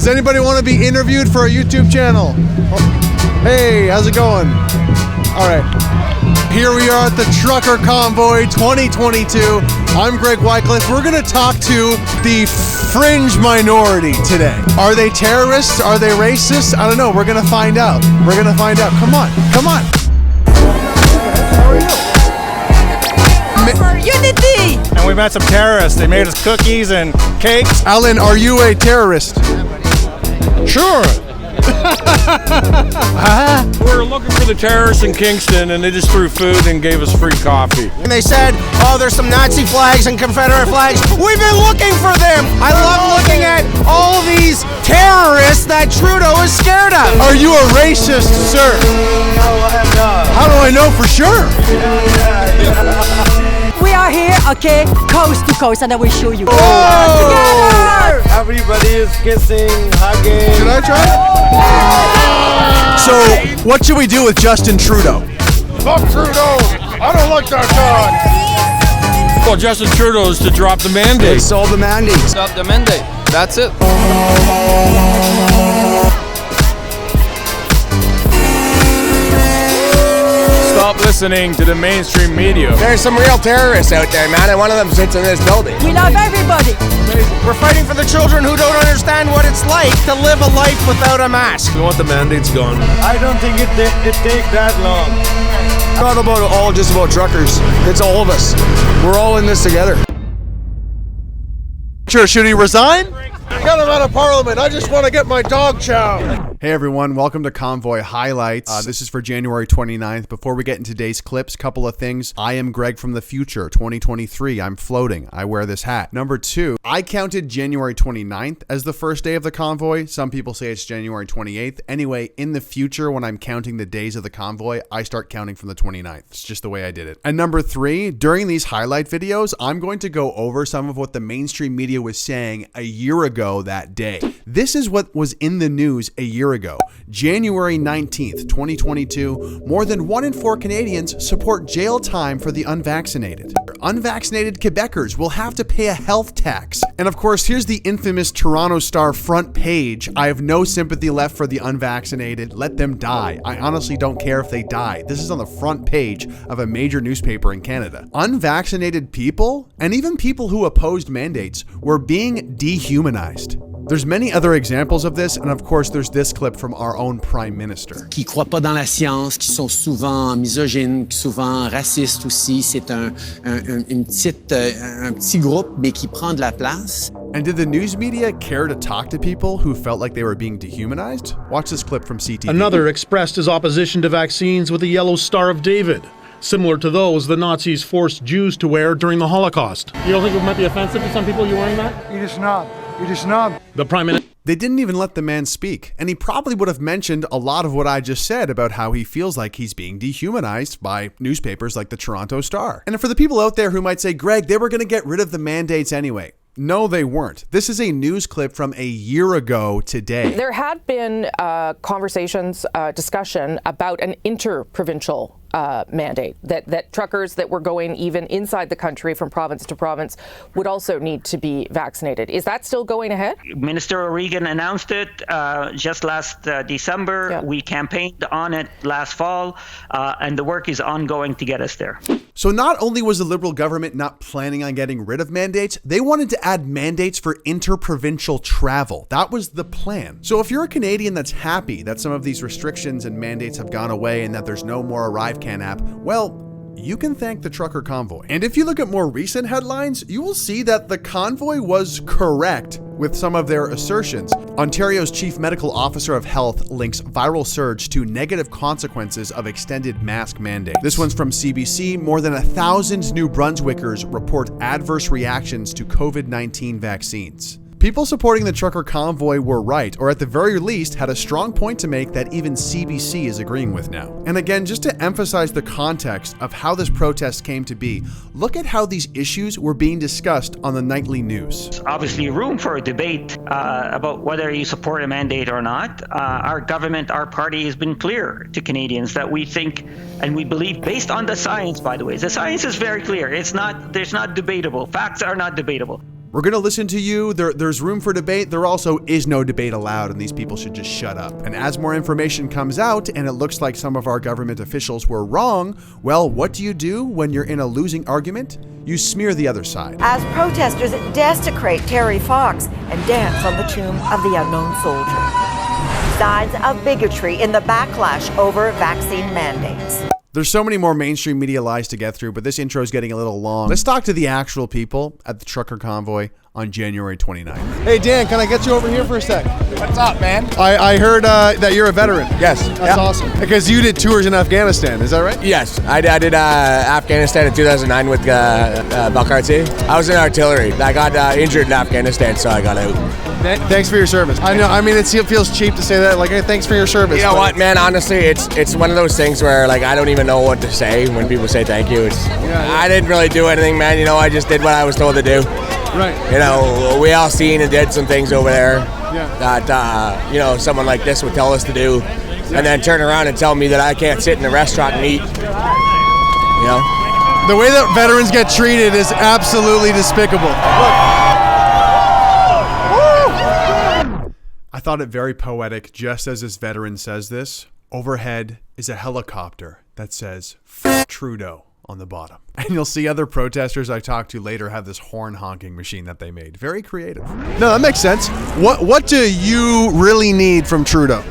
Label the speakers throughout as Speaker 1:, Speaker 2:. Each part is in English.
Speaker 1: Does anybody want to be interviewed for a YouTube channel? Hey, how's it going? All right. Here we are at the Trucker Convoy 2022. I'm Greg Wycliffe. We're going to talk to the fringe minority today. Are they terrorists? Are they racist? I don't know. We're going to find out. We're going to find out. Come on. Come on. How are you?
Speaker 2: For unity!
Speaker 3: And we met some terrorists. They made us cookies and cakes.
Speaker 1: Alan, are you a terrorist?
Speaker 3: Sure.
Speaker 4: We're looking for the terrorists in Kingston, and they just threw food and gave us free coffee.
Speaker 5: And they said, oh, there's some Nazi flags and Confederate flags. We've been looking for them. I love looking at all these terrorists that Trudeau is scared of.
Speaker 1: Are you a racist, sir?
Speaker 5: No, I am not.
Speaker 1: How do I know for sure?
Speaker 2: We are here, okay, coast to coast, and I will show you.
Speaker 1: Oh!
Speaker 2: Together!
Speaker 5: Everybody is kissing, hugging.
Speaker 1: Can I try it? So, what should we do with Justin Trudeau?
Speaker 4: Fuck Trudeau! I don't like that guy! Well, Justin Trudeau is to drop the mandate.
Speaker 5: Solve the mandate.
Speaker 6: Stop the mandate. That's it.
Speaker 4: Stop listening to the mainstream media.
Speaker 5: There's some real terrorists out there, man, and one of them sits in this building.
Speaker 2: We love everybody.
Speaker 5: We're fighting for the children who don't understand what it's like to live a life without a mask.
Speaker 4: We want the mandates gone.
Speaker 5: I don't think it take that long.
Speaker 1: It's not about all just about truckers. It's all of us. We're all in this together. Sure, should he resign? Get him out of Parliament. I just want to get my dog chow. Hey everyone, welcome to Convoy Highlights. This is for January 29th. Before we get into today's clips, couple of things. I am Greg from the future, 2023. I'm floating. I wear this hat. Number two, I counted January 29th as the first day of the convoy. Some people say it's January 28th. Anyway, in the future, when I'm counting the days of the convoy, I start counting from the 29th. It's just the way I did it. And number three, during these highlight videos, I'm going to go over some of what the mainstream media was saying a year ago that day. This is what was in the news a year ago. January 19th, 2022, more than 1 in 4 Canadians support jail time for the unvaccinated. Unvaccinated Quebecers will have to pay a health tax. And of course, here's the infamous Toronto Star front page. I have no sympathy left for the unvaccinated. Let them die. I honestly don't care if they die. This is on the front page of a major newspaper in Canada. Unvaccinated people, and even people who opposed mandates, were being dehumanized. There's many other examples of this, and of course there's this clip from our own Prime Minister.
Speaker 7: Qui croient pas dans la science, qui sont souvent misogynes, souvent racistes aussi. C'est un petit groupe, mais qui prend de la place.
Speaker 1: And did the news media care to talk to people who felt like they were being dehumanized? Watch this clip from CTV.
Speaker 8: Another expressed his opposition to vaccines with a yellow Star of David, similar to those the Nazis forced Jews to wear during the Holocaust.
Speaker 9: You don't think it might be offensive to some people you wearing that?
Speaker 10: You're just snob. You're just snob.
Speaker 8: The Prime Minister.
Speaker 1: They didn't even let the man speak, and he probably would have mentioned a lot of what I just said about how he feels like he's being dehumanized by newspapers like the Toronto Star. And for the people out there who might say, Greg, they were going to get rid of the mandates anyway. No, they weren't. This is a news clip from a year ago today.
Speaker 11: There had been conversations, discussion about an interprovincial mandate, that truckers that were going even inside the country from province to province would also need to be vaccinated. Is that still going ahead?
Speaker 12: Minister O'Regan announced it just last December. Yeah. We campaigned on it last fall, and the work is ongoing to get us there.
Speaker 1: So not only was the Liberal government not planning on getting rid of mandates, they wanted to add mandates for interprovincial travel. That was the plan. So if you're a Canadian that's happy that some of these restrictions and mandates have gone away and that there's no more ArriveCan app, well, you can thank the Trucker Convoy. And if you look at more recent headlines, you will see that the convoy was correct with some of their assertions. Ontario's Chief Medical Officer of Health links viral surge to negative consequences of extended mask mandate. This one's from CBC. More than 1,000 New Brunswickers report adverse reactions to COVID-19 vaccines. People supporting the Trucker Convoy were right, or at the very least had a strong point to make that even CBC is agreeing with now. And again, just to emphasize the context of how this protest came to be, look at how these issues were being discussed on the nightly news.
Speaker 12: There's obviously room for a debate about whether you support a mandate or not. Our government, our party has been clear to Canadians that we think and we believe, based on the science, by the way, the science is very clear. There's not debatable. Facts are not debatable.
Speaker 1: We're going to listen to you. There's room for debate. There also is no debate allowed, and these people should just shut up. And as more information comes out, and it looks like some of our government officials were wrong, well, what do you do when you're in a losing argument? You smear the other side.
Speaker 13: As protesters desecrate Terry Fox and dance on the tomb of the unknown soldier. Signs of bigotry in the backlash over vaccine mandates.
Speaker 1: There's so many more mainstream media lies to get through, but this intro is getting a little long. Let's talk to the actual people at the Trucker Convoy on January 29th. Hey, Dan, can I get you over here for a sec?
Speaker 5: What's up, man?
Speaker 1: I heard that you're a veteran.
Speaker 5: Yes.
Speaker 1: That's awesome. Because you did tours in Afghanistan, is that right?
Speaker 5: Yes, I did Afghanistan in 2009 with Balkarzi. I was in artillery. I got injured in Afghanistan, so I got out.
Speaker 1: Thanks for your service. I know. I mean, it feels cheap to say that. Like, hey, thanks for your service.
Speaker 5: You know what, man? Honestly, it's one of those things where like I don't even know what to say when people say thank you. I didn't really do anything, man. You know, I just did what I was told to do.
Speaker 1: Right.
Speaker 5: You know, we all seen and did some things over there that you know, someone like this would tell us to do, and then turn around and tell me that I can't sit in a restaurant and eat. You know,
Speaker 1: the way that veterans get treated is absolutely despicable. Look. I thought it very poetic, just as this veteran says this. Overhead is a helicopter that says "F Trudeau" on the bottom. And you'll see other protesters I talked to later have this horn honking machine that they made. Very creative. No, that makes sense. What do you really need from Trudeau?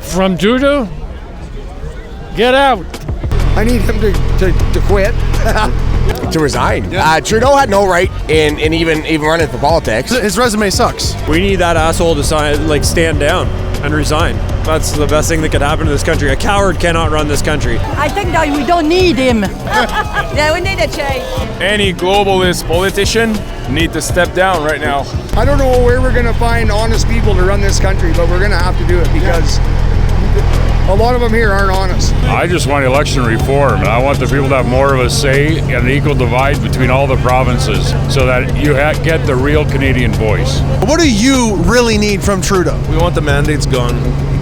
Speaker 9: From Trudeau? Get out.
Speaker 10: I need him to quit.
Speaker 5: To resign. Trudeau had no right in even running for politics.
Speaker 1: His resume sucks.
Speaker 3: We need that asshole to stand down and resign. That's the best thing that could happen to this country. A coward cannot run this country.
Speaker 2: I think that we don't need him. Yeah, we need a change.
Speaker 4: Any globalist politician need to step down right now.
Speaker 10: I don't know where we're going to find honest people to run this country, but we're going to have to do it because a lot of them here aren't honest.
Speaker 4: I just want election reform, and I want the people to have more of a say and an equal divide between all the provinces so that you get the real Canadian voice.
Speaker 1: What do you really need from Trudeau?
Speaker 14: We want the mandates gone.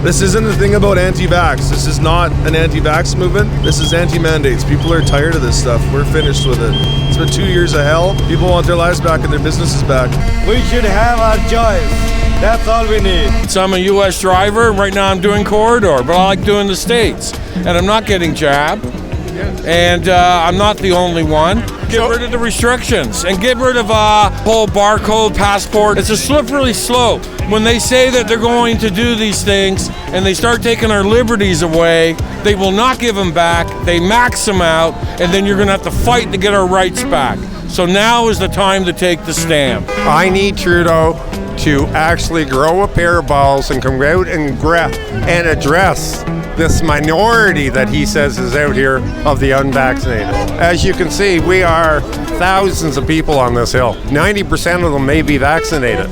Speaker 14: This isn't a thing about anti-vax. This is not an anti-vax movement. This is anti-mandates. People are tired of this stuff. We're finished with it. It's been 2 years of hell. People want their lives back and their businesses back.
Speaker 15: We should have our choice. That's all we need.
Speaker 4: So I'm a U.S. driver. Right now I'm doing corridor, but I like doing the States. And I'm not getting jabbed. And I'm not the only one. Get rid of the restrictions and get rid of whole barcode passport. It's a slippery slope. When they say that they're going to do these things and they start taking our liberties away, they will not give them back. They max them out, and then you're going to have to fight to get our rights back. So now is the time to take the stand.
Speaker 16: I need Trudeau to actually grow a pair of balls and come out and address this minority that he says is out here of the unvaccinated. As you can see, we are thousands of people on this hill. 90% of them may be vaccinated,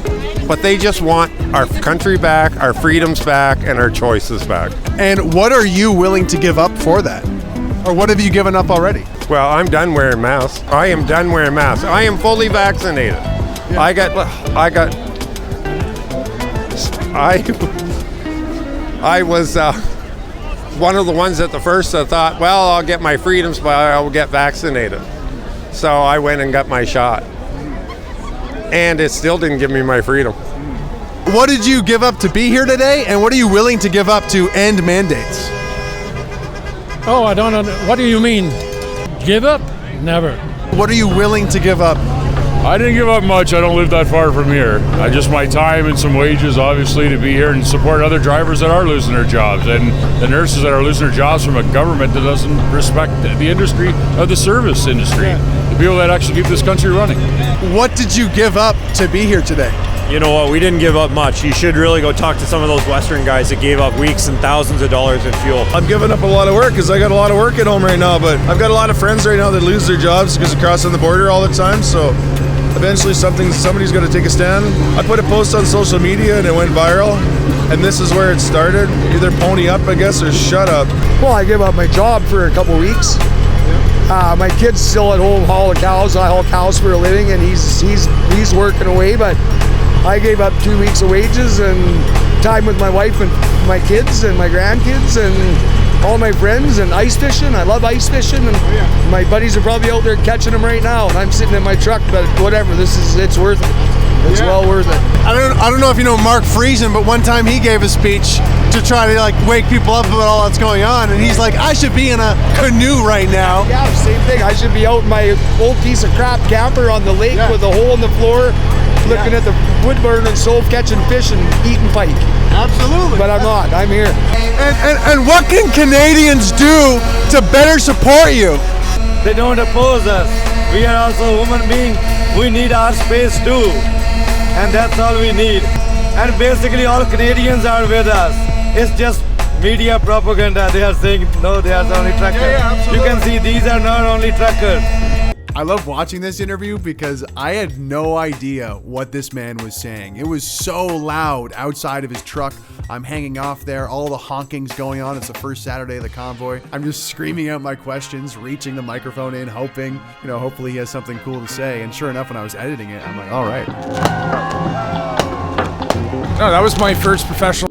Speaker 16: but they just want our country back, our freedoms back, and our choices back.
Speaker 1: And what are you willing to give up for that? Or what have you given up already?
Speaker 16: Well, I'm done wearing masks. I am done wearing masks. I am fully vaccinated. Yeah. I was one of the ones at the first that thought, well, I'll get my freedoms, but I'll get vaccinated. So I went and got my shot. And it still didn't give me my freedom.
Speaker 1: What did you give up to be here today, and what are you willing to give up to end mandates?
Speaker 9: Oh, I don't know. What do you mean? Give up? Never.
Speaker 1: What are you willing to give up?
Speaker 4: I didn't give up much. I don't live that far from here. I just my time and some wages, obviously, to be here and support other drivers that are losing their jobs and the nurses that are losing their jobs from a government that doesn't respect the industry of the service industry. The people that actually keep this country running.
Speaker 1: What did you give up to be here today?
Speaker 3: You know what? We didn't give up much. You should really go talk to some of those Western guys that gave up weeks and thousands of dollars in fuel.
Speaker 14: I'm giving up a lot of work because I got a lot of work at home right now, but I've got a lot of friends right now that lose their jobs because of crossing the border all the time, so eventually somebody's got to take a stand. I put a post on social media and it went viral, and this is where it started. Either pony up, I guess, or shut up.
Speaker 10: Well, I gave up my job for a couple weeks. My kid's still at home hauling cows. I haul cows for a living, and he's working away, but I gave up 2 weeks of wages and time with my wife and my kids and my grandkids, and all my friends and ice fishing. I love ice fishing, and my buddies are probably out there catching them right now, and I'm sitting in my truck. But whatever, it's worth it. It's well worth it.
Speaker 1: I don't know if you know Mark Friesen, but one time he gave a speech to try to like wake people up about all that's going on, and he's like, I should be in a canoe right now.
Speaker 10: Yeah, same thing. I should be out in my old piece of crap camper on the lake with a hole in the floor, looking at the wood burning stove, catching fish and eating pike.
Speaker 1: Absolutely.
Speaker 10: But I'm not. I'm here.
Speaker 1: And what can Canadians do to better support you?
Speaker 15: They don't oppose us. We are also human beings. We need our space too. And that's all we need. And basically all Canadians are with us. It's just media propaganda. They are saying, no, they are only truckers. You can see these are not only truckers.
Speaker 1: I love watching this interview because I had no idea what this man was saying. It was so loud outside of his truck. I'm hanging off there. All the honking's going on. It's the first Saturday of the convoy. I'm just screaming out my questions, reaching the microphone in, hoping, hopefully he has something cool to say. And sure enough, when I was editing it, I'm like, all right.
Speaker 17: No, that was my first professional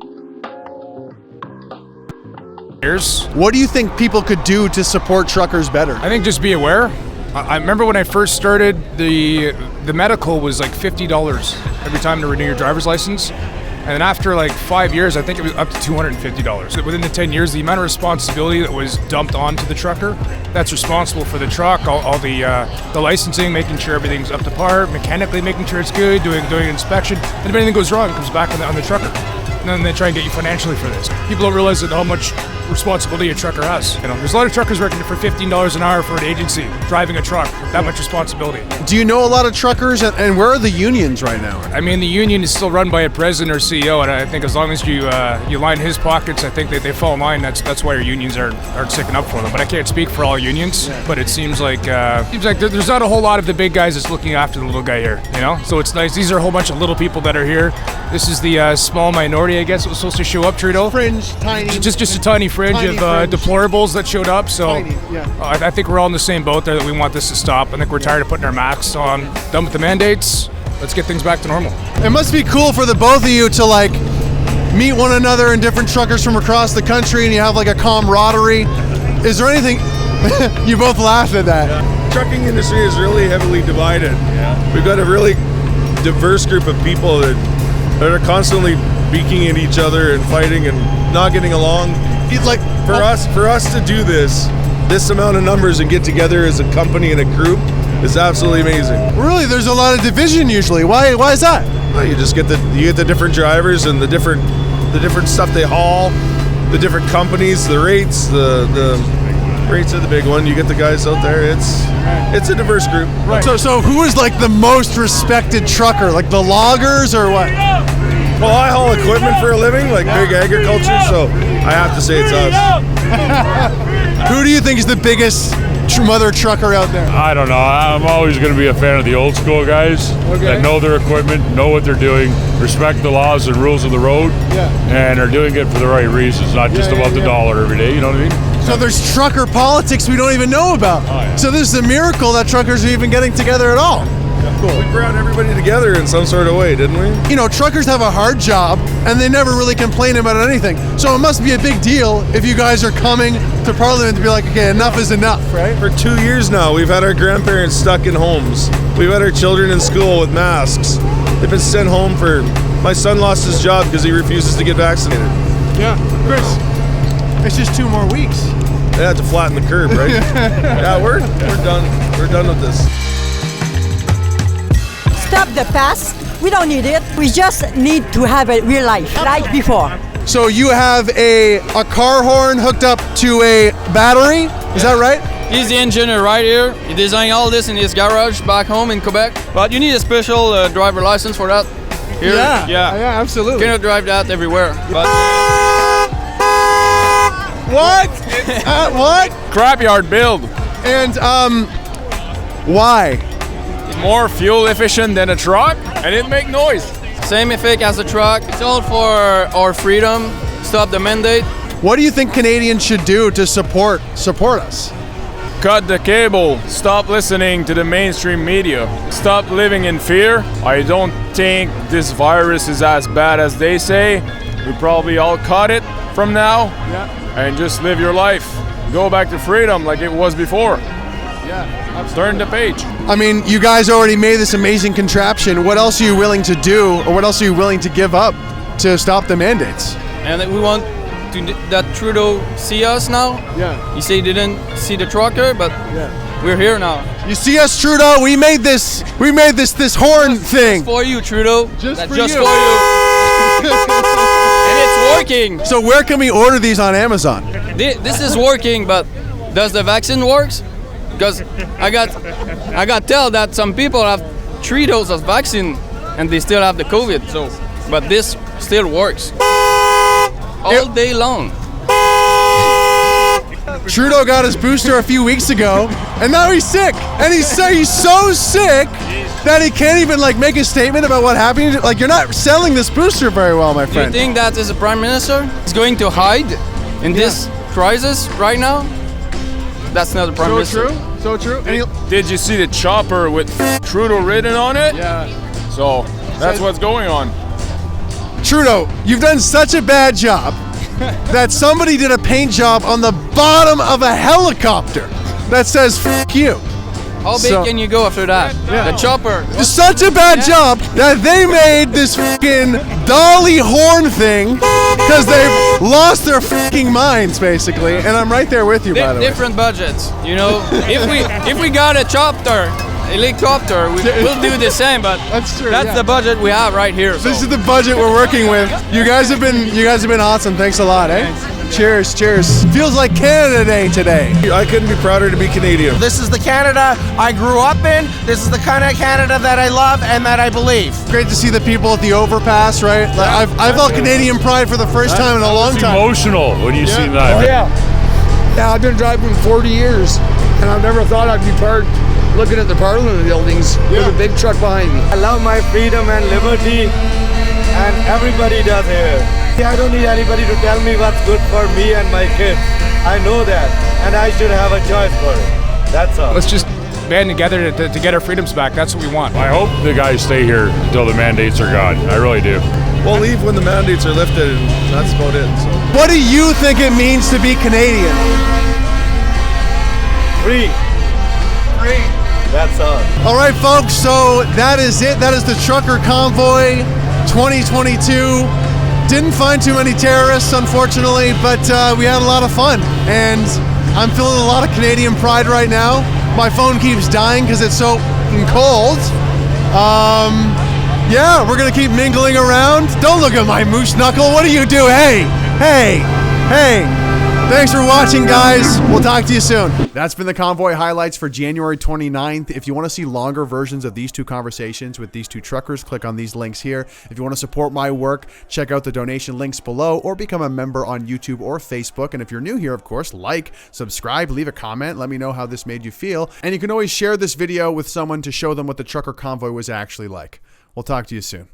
Speaker 17: years.
Speaker 1: What do you think people could do to support truckers better?
Speaker 17: I think just be aware. I remember when I first started, the medical was like $50 every time to renew your driver's license. And then after like 5 years, I think it was up to $250. Within the 10 years, the amount of responsibility that was dumped onto the trucker that's responsible for the truck, all the licensing, making sure everything's up to par, mechanically making sure it's good, doing an inspection. And if anything goes wrong, it comes back on the trucker. And then they try and get you financially for this. People don't realize how much responsibility a trucker has. There's a lot of truckers working for $15 an hour for an agency, driving a truck, that much responsibility.
Speaker 1: Do you know a lot of truckers, and where are the unions right now?
Speaker 17: I mean, the union is still run by a president or CEO, and I think as long as you line his pockets, I think that they fall in line. That's why your unions aren't sticking up for them. But I can't speak for all unions. But it seems like there's not a whole lot of the big guys that's looking after the little guy here. So it's nice. These are a whole bunch of little people that are here. This is the small minority, I guess, that was supposed to show up, Trudeau.
Speaker 1: Fringe, tiny.
Speaker 17: Just a tiny fringe of deplorables that showed up. So
Speaker 1: tiny,
Speaker 17: I think we're all in the same boat there that we want this to stop. I think we're tired of putting our masks on. Done with the mandates. Let's get things back to normal.
Speaker 1: It must be cool for the both of you to like meet one another and different truckers from across the country, and you have like a camaraderie. Is there anything? You both laughed at that.
Speaker 14: Yeah. Trucking industry is really heavily divided. Yeah. We've got a really diverse group of people that are constantly beaking at each other and fighting and not getting along.
Speaker 1: It's like
Speaker 14: for us to do this amount of numbers and get together as a company and a group is absolutely amazing.
Speaker 1: Really, there's a lot of division usually. Why is that?
Speaker 14: Well, you just get the different drivers and the different stuff they haul, the different companies, the rates, the rates are the big one. You get the guys out there. It's a diverse group.
Speaker 1: Right. So who is like the most respected trucker? Like the loggers or what?
Speaker 14: Well, I haul equipment for a living, like big agriculture, so I have to say it's us.
Speaker 1: Who do you think is the biggest mother trucker out there?
Speaker 18: I don't know. I'm always going to be a fan of the old school guys that know their equipment, know what they're doing, respect the laws and rules of the road, and are doing it for the right reasons, not just about the dollar every day, you know what I mean?
Speaker 1: So there's trucker politics we don't even know about.
Speaker 18: Oh, yeah.
Speaker 1: So this is a miracle that truckers are even getting together at all.
Speaker 14: Cool. We brought everybody together in some sort of way, didn't we?
Speaker 1: Truckers have a hard job, and they never really complain about anything. So it must be a big deal if you guys are coming to Parliament to be like, okay, enough is enough, right?
Speaker 14: For 2 years now, we've had our grandparents stuck in homes. We've had our children in school with masks. They've been sent home for... My son lost his job because he refuses to get vaccinated.
Speaker 1: Yeah, Chris, it's just 2 more weeks.
Speaker 14: They had to flatten the curve, right? Yeah, we're done. We're done with this.
Speaker 2: Stop the past. We don't need it. We just need to have a real life, like before.
Speaker 1: So you have a car horn hooked up to a battery? Is that right?
Speaker 6: He's the engineer right here. He designed all this in his garage back home in Quebec. But you need a special driver license for that. Here.
Speaker 1: Yeah, absolutely.
Speaker 6: You cannot drive that everywhere. But
Speaker 1: what? What?
Speaker 6: Scrapyard build.
Speaker 1: And why?
Speaker 6: More fuel efficient than a truck, and it make noise. Same effect as a truck. It's all for our freedom. Stop the mandate.
Speaker 1: What do you think Canadians should do to support us?
Speaker 18: Cut the cable. Stop listening to the mainstream media. Stop living in fear. I don't think this virus is as bad as they say. We probably all caught it from now.
Speaker 1: Yeah.
Speaker 6: and just live your life. Go back to freedom like it was before.
Speaker 1: Yeah,
Speaker 6: turn the page.
Speaker 1: I mean, you guys already made this amazing contraption. What else are you willing to do, or what else are you willing to give up to stop the mandates?
Speaker 6: And we want that Trudeau see us now.
Speaker 1: Yeah.
Speaker 6: He said he didn't see the trucker, but we're here now.
Speaker 1: You see us, Trudeau? We made this horn thing.
Speaker 6: Just for you, Trudeau.
Speaker 1: Just for
Speaker 6: you. And it's working.
Speaker 1: So where can we order these on Amazon?
Speaker 6: This is working, but does the vaccine works? Because I got tell that some people have 3 doses of vaccine and they still have the COVID. So, but this still works all day long.
Speaker 1: Trudeau got his booster a few weeks ago, and now he's sick. And he's so sick that he can't even like make a statement about what happened. Like, you're not selling this booster very well, my friend.
Speaker 6: Do you think that as a prime minister is going to hide in this crisis right now? That's not a prime minister.
Speaker 1: So true.
Speaker 6: Did you see the chopper with Trudeau written on it?
Speaker 1: Yeah.
Speaker 6: So that's what's going on.
Speaker 1: Trudeau, you've done such a bad job that somebody did a paint job on the bottom of a helicopter that says "F you."
Speaker 6: How big can you go after that?
Speaker 1: Yeah.
Speaker 6: The chopper.
Speaker 1: It's such a bad job that they made this fucking dolly horn thing because they've lost their fucking minds, basically. And I'm right there with you, by the way.
Speaker 6: Different budgets, you know. if we got a helicopter, we'll do the same. But
Speaker 1: that's true.
Speaker 6: That's the budget we have right here.
Speaker 1: This is the budget we're working with. You guys have been awesome. Thanks a lot, eh? Cheers, cheers. Feels like Canada Day today.
Speaker 14: I couldn't be prouder to be Canadian.
Speaker 19: This is the Canada I grew up in. This is the kind of Canada that I love and that I believe.
Speaker 1: Great to see the people at the overpass, right? Like, I felt Canadian pride for the first time in a long time.
Speaker 18: Emotional when you see that.
Speaker 10: Oh, yeah. Yeah, I've been driving 40 years, and I've never thought I'd be part looking at the Parliament buildings with a big truck behind me.
Speaker 15: I love my freedom and liberty, and everybody does here. I don't need anybody to tell me what's good for me and my kids. I know that, and I should have a choice for it. That's all.
Speaker 17: Let's just band together to get our freedoms back. That's what we want.
Speaker 18: I hope the guys stay here until the mandates are gone. I really do.
Speaker 14: We'll leave when the mandates are lifted, and that's about it. So.
Speaker 1: What do you think it means to be Canadian?
Speaker 15: Free. That's all.
Speaker 1: All right, folks, so that is it. That is the Trucker Convoy 2022. Didn't find too many terrorists, unfortunately, but we had a lot of fun. And I'm feeling a lot of Canadian pride right now. My phone keeps dying because it's so cold. Yeah, we're going to keep mingling around. Don't look at my moose knuckle. What do you do? Hey. Thanks for watching, guys. We'll talk to you soon. That's been the Convoy highlights for January 29th. If you want to see longer versions of these two conversations with these two truckers, click on these links here. If you want to support my work, check out the donation links below or become a member on YouTube or Facebook. And if you're new here, of course, like, subscribe, leave a comment, let me know how this made you feel. And you can always share this video with someone to show them what the Trucker Convoy was actually like. We'll talk to you soon.